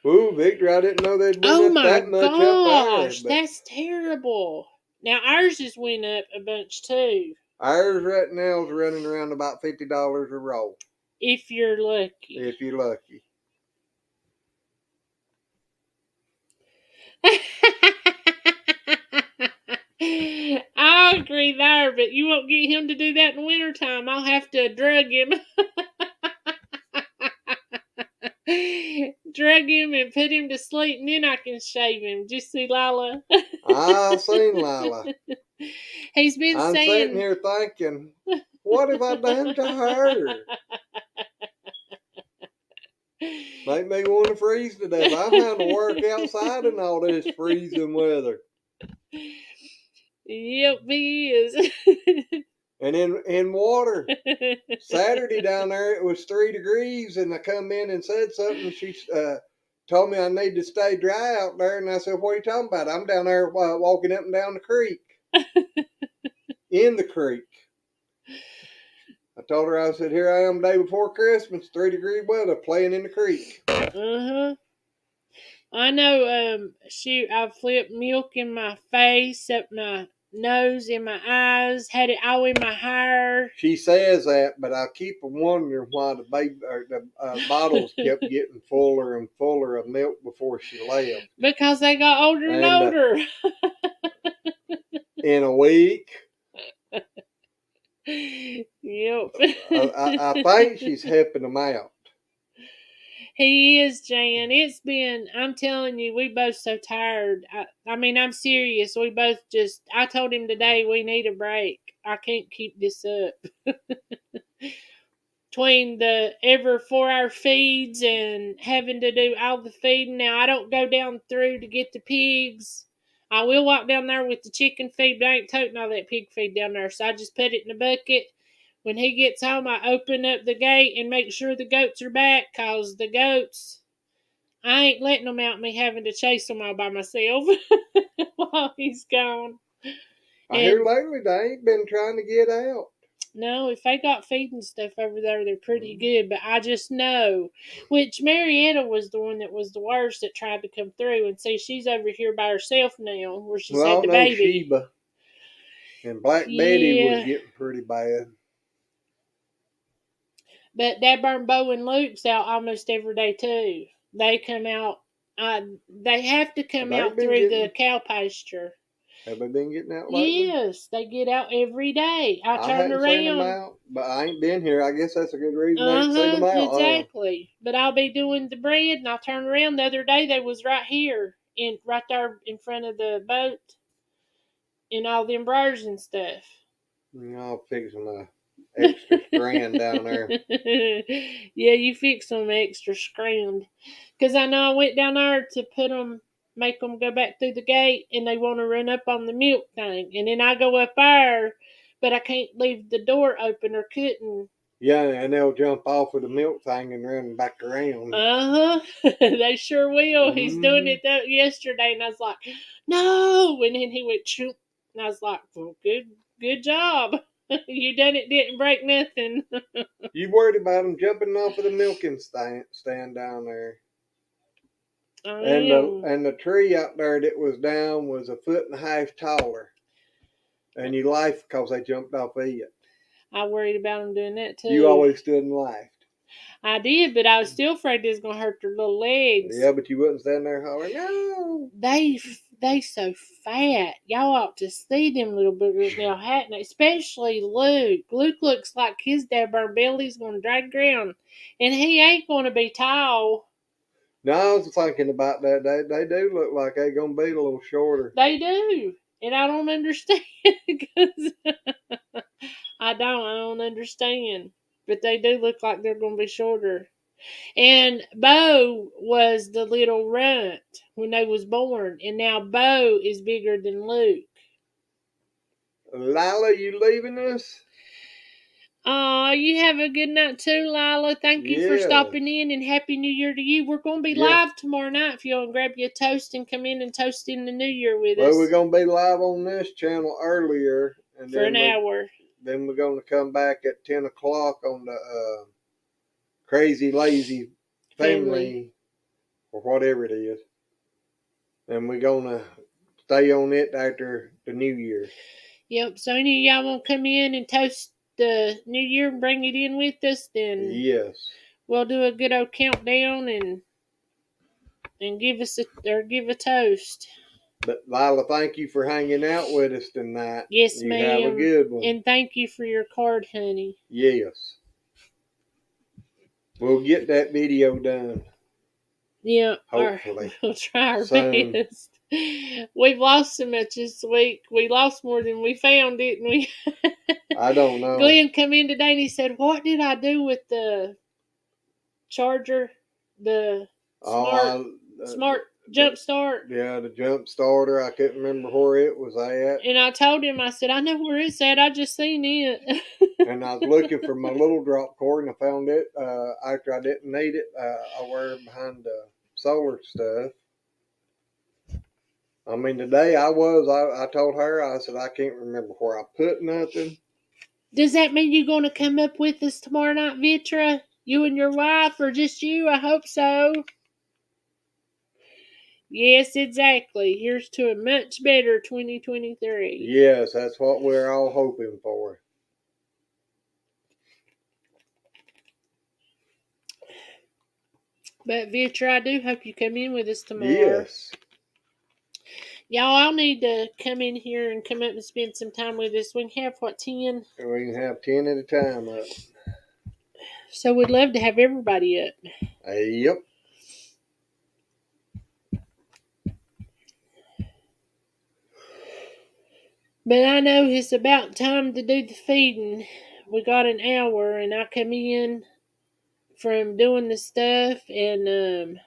Ooh, Victor, I didn't know they'd been up that much up there. That's terrible. Now, ours just went up a bunch, too. Ours right now is running around about $50 a roll. If you're lucky. If you're lucky. I agree there, but you won't get him to do that in wintertime. I'll have to drug him. Drug him and put him to sleep, and then I can shave him. Did you see Lila? I've seen Lila. He's been I'm saying... sitting here thinking, what have I done to her? Make me want to freeze to death. I'm having to work outside in all this freezing weather. Yep, he is. And in water. Saturday down there, it was 3 degrees, and I come in and said something. She told me I need to stay dry out there, and I said, what are you talking about? I'm down there walking up and down the creek. In the creek. I told her, I said, here I am day before Christmas, 3-degree weather, playing in the creek. Uh-huh. I know, I flipped milk in my face, up my nose, in my eyes, had it all in my hair. She says that, but I keep wondering why the bottles kept getting fuller and fuller of milk before she left. Because they got older and older. In a week. Yep. I think she's helping them out. He is, Jan. I'm telling you, we both so tired. I mean, I'm serious. We both I told him today we need a break. I can't keep this up. Between the every 4-hour feeds and having to do all the feeding. Now, I don't go down through to get the pigs. I will walk down there with the chicken feed, but I ain't toting all that pig feed down there. So I just put it in a bucket. When he gets home, I open up the gate and make sure the goats are back, because the goats, I ain't letting them out, me having to chase them all by myself while he's gone. I hear lately they ain't been trying to get out. No, if they got feeding stuff over there, they're pretty good. But I just know, which Marietta was the one that was the worst that tried to come through. And see, she's over here by herself now, where she's had the baby. Sheba and Black Betty was getting pretty bad. But that burn Bo and Luke's out almost every day too. They come out. They have to come out through the cow pasture. Have they been getting out lately? Yes, they get out every day. I turn around. Seen them out, but I ain't been here. I guess that's a good reason I ain't seen them out. Exactly. But I'll be doing the bread, and I'll turn around. The other day they was right here, right there in front of the boat, and all them briars and stuff. I'll fix them extra scrand down there. Yeah, you fix them extra scrand. Because I know I went down there to make them go back through the gate, and they want to run up on the milk thing. And then I go up there, but I can't leave the door open or couldn't. Yeah, and they'll jump off of the milk thing and run back around. They sure will. Mm-hmm. He's doing it yesterday, and I was like, no. And then he went, shoot. And I was like, well, good job. You done it, didn't break nothing. You worried about them jumping off of the milking stand down there. And the tree out there that was down was 1.5 feet taller. And you laughed because they jumped off of it. I worried about them doing that too. You always stood and laughed. I did, but I was still afraid they was going to hurt their little legs. Yeah, but you wouldn't stand there hollering, no. They so fat. Y'all ought to see them little boogers now, hadn't they? Especially Luke. Luke looks like his dadburn belly's going to drag ground. And he ain't going to be tall. No, I was thinking about that. They do look like they're going to be a little shorter. They do. And I don't understand. Because I don't understand. But they do look like they're going to be shorter. And Bo was the little runt when they was born. And now Bo is bigger than Luke. Lila, you leaving us? You have a good night too, Lila. Thank you for stopping in, and Happy New Year to you. We're going to be live tomorrow night if you want to grab you a toast and come in and toast in the New Year with us. Well, we're going to be live on this channel earlier. And for an hour. Then we're going to come back at 10 o'clock on the Crazy Lazy Family or whatever it is. And we're going to stay on it after the New Year. Yep. So any of y'all want to come in and toast the New Year and bring it in with us, then Yes. we'll do a good old countdown and give a toast. But Lila, thank you for hanging out with us tonight. Yes, you ma'am. have a good one. And thank you for your card, honey. Yes. We'll get that video done. Yeah. Hopefully. We'll try our Soon. best. We've lost so much this week. We lost more than we found, didn't we? I don't know. Glenn come in today and he said, "What did I do with the charger? The smart jump start?" Yeah, the jump starter. I couldn't remember where it was at. And I told him, I said, "I know where it's at. I just seen it." And I was looking for my little drop cord, and I found it after I didn't need it. I wear it behind the solar stuff. I mean, today I told her, I said, I can't remember where I put nothing. Does that mean you're going to come up with us tomorrow night, Vitra? You and your wife, or just you? I hope so. Yes, exactly. Here's to a much better 2023. Yes, that's what we're all hoping for. But Vitra, I do hope you come in with us tomorrow. Yes. Y'all all need to come in here and come up and spend some time with us. We can have, 10? We can have 10 at a time up. So we'd love to have everybody up. Yep. But I know it's about time to do the feeding. We got an hour, and I come in from doing the stuff, and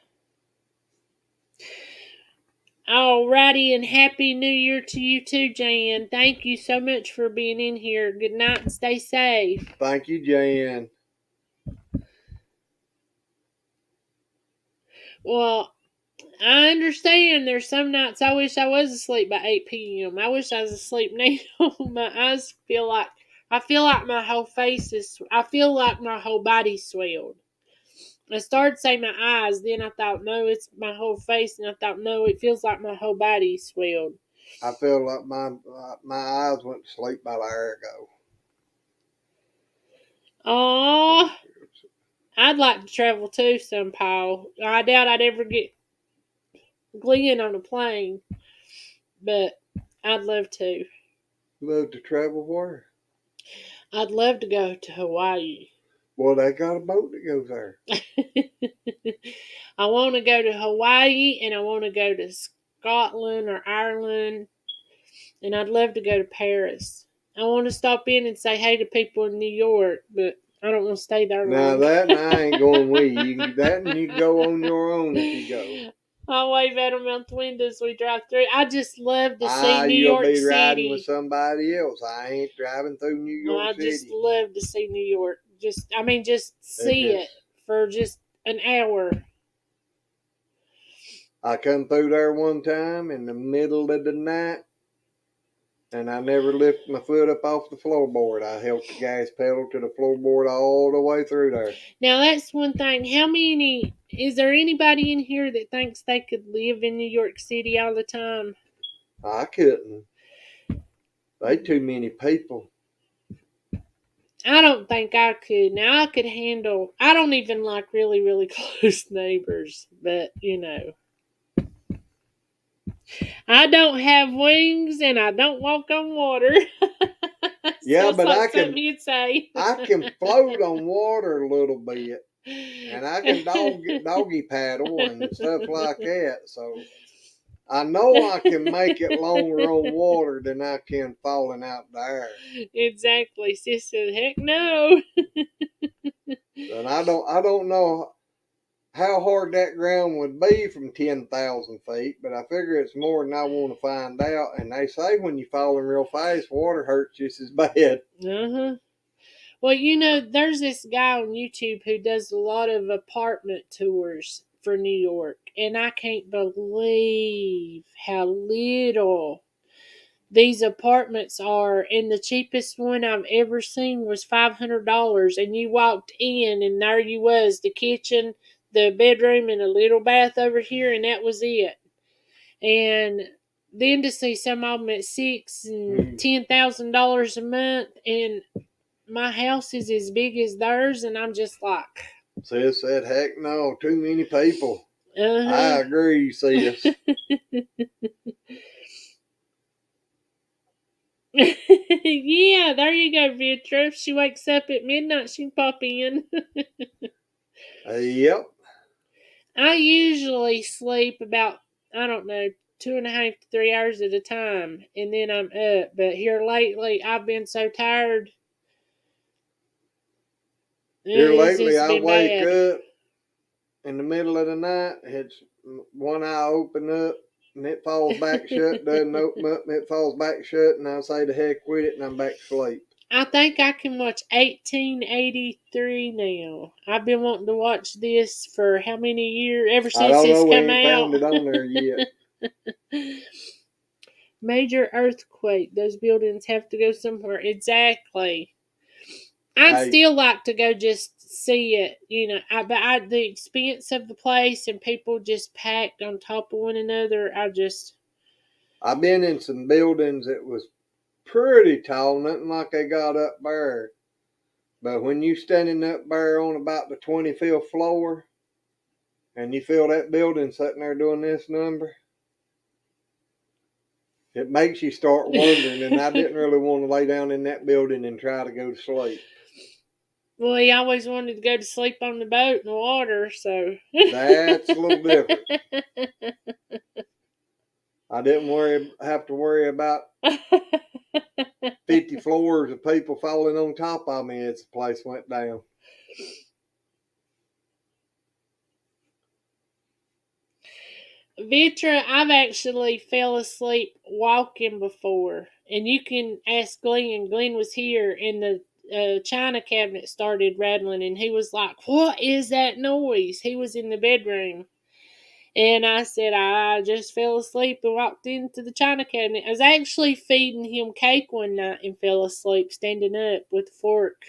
alrighty, and Happy New Year to you too, Jan. Thank you so much for being in here. Good night and stay safe. Thank you, Jan. Well, I understand there's some nights I wish I was asleep by 8 p.m. I wish I was asleep now. My eyes I feel like my whole I feel like my whole body swelled. I started saying my eyes, then I thought, no, it's my whole face, and I thought, no, it feels like my whole body swelled. I feel like my eyes went to sleep about an hour ago. Aww. I'd like to travel too somehow. I doubt I'd ever get Glenn on a plane, but I'd love to. Love to travel where? I'd love to go to Hawaii. Well, they got a boat that goes there. I want to go to Hawaii, and I want to go to Scotland or Ireland, and I'd love to go to Paris. I want to stop in and say hey to people in New York, but I don't want to stay there long. Now that I ain't going with you. You can do that, and you can go on your own if you go. I'll wave at them out the windows we drive through. I just love to see New York City. You'll be riding with somebody else. I ain't driving through New York City. I just love to see New York. Just see it for just an hour. I come through there one time in the middle of the night, and I never lifted my foot up off the floorboard. I held the gas pedal to the floorboard all the way through there. Now, that's one thing. Is there anybody in here that thinks they could live in New York City all the time? I couldn't. They too many people. I don't think I could. Now, I could handle... I don't even like really, really close neighbors, but, I don't have wings, and I don't walk on water. Yeah, but like you'd say. I can float on water a little bit, and I can doggy paddle and stuff like that. So I know I can make it longer on water than I can falling out there. Exactly. Sis said, heck no. And I don't know how hard that ground would be from 10,000 feet, but I figure it's more than I want to find out. And they say when you're falling real fast, water hurts just as bad. Uh-huh. Well, there's this guy on YouTube who does a lot of apartment tours for New York, and I can't believe how little these apartments are. And the cheapest one I've ever seen was $500, and you walked in, and there you was, the kitchen, the bedroom, and a little bath over here, and that was it. And then to see some of them at $6,000 and $10,000 a month, and my house is as big as theirs, and I'm just like, Sis said, heck no, too many people. I uh-huh. agree, sis. Yeah, there you go, Vitra. If she wakes up at midnight, she can pop in. Yep. I usually sleep about, I don't know, 2.5 to 3 hours at a time, and then I'm up. But here lately, I've been so tired. Here It's lately, just I been wake bad. up in the middle of the night. It's one eye open up, and it falls back shut. Doesn't open up, and it falls back shut. And I say the heck with it, and I'm back to sleep. I think I can watch 1883 now. I've been wanting to watch this for how many years? Ever I since don't it's know. We come ain't out. found it on there yet. Major earthquake. Those buildings have to go somewhere. Exactly. I'd Hey. still like to go just see it, but the expense of the place and people just packed on top of one another, I've been in some buildings that was pretty tall, nothing like they got up there. But when you standing up there on about the 25th floor, and you feel that building sitting there doing this number, it makes you start wondering. And I didn't really want to lay down in that building and try to go to sleep. Well, he always wanted to go to sleep on the boat in the water, so That's a little different. I didn't have to worry about 50 floors of people falling on top of me as the place went down. Vitra, I've actually fell asleep walking before, and you can ask Glenn. Glenn was here, and the china cabinet started rattling, and he was like, "What is that noise?" He was in the bedroom, and I said, "I just fell asleep and walked into the china cabinet." I was actually feeding him cake one night and fell asleep, standing up with a fork,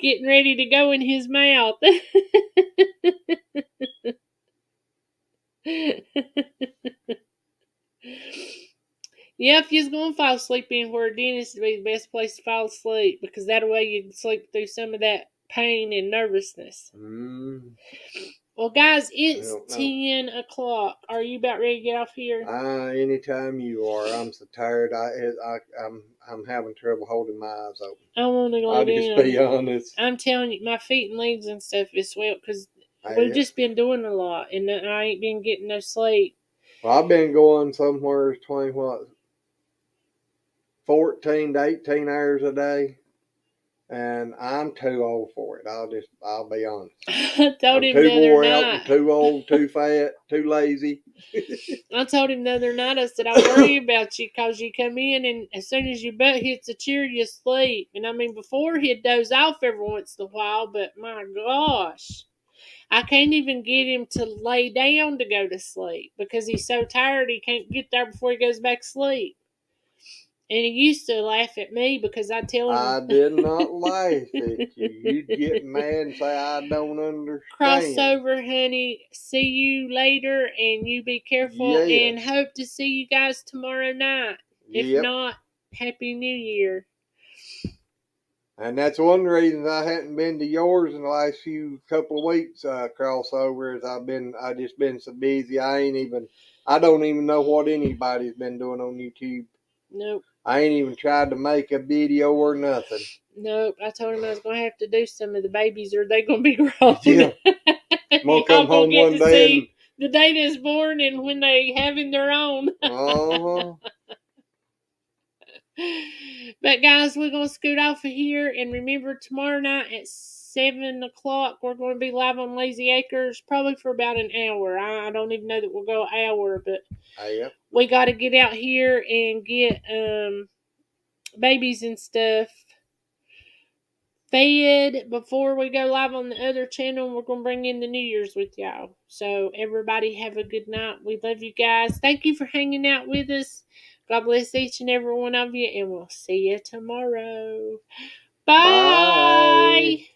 getting ready to go in his mouth. Yeah, if you're going to fall asleep anywhere, dentist would be the best place to fall asleep, because that way you can sleep through some of that pain and nervousness. Well, guys, it's 10 o'clock. Are you about ready to get off here? Anytime you are. I'm so tired. I'm having trouble holding my eyes open. I want to lay I'll down. just be honest. I'm telling you, my feet and legs and stuff is swelled because we've just been doing a lot, and I ain't been getting no sleep. Well, I've been going somewhere between 14 to 18 hours a day, and I'm too old for it. I'll be honest. I told him I'm the too other wore out, night. and too old, too fat, too lazy. I told him the other night, I said, I worry about you because you come in and as soon as your butt hits the chair, you sleep. And I mean, before he'd doze off every once in a while, but my gosh, I can't even get him to lay down to go to sleep because he's so tired he can't get there before he goes back to sleep. And he used to laugh at me because I tell him. I did not laugh at you. You'd get mad and say, I don't understand. Crossover, honey. See you later, and you be careful, and hope to see you guys tomorrow night. If not, Happy New Year. And that's one of the reasons I hadn't been to yours in the last couple of weeks, Crossover, is I just been so busy. I don't even know what anybody's been doing on YouTube. Nope. I ain't even tried to make a video or nothing. Nope. I told him I was going to have to do some of the babies or they going to be grown. Yeah. I'm going to come home one day and the day that's born and when they having their own. But guys, we're going to scoot off of here, and remember, tomorrow night at 7 o'clock we're going to be live on Lazy Acres, probably for about an hour. I don't even know that we'll go an hour, but we got to get out here and get babies and stuff fed before we go live on the other channel. We're going to bring in the New Year's with y'all. So everybody have a good night. We love you guys. Thank you for hanging out with us. God bless each and every one of you, and we'll see you tomorrow. Bye.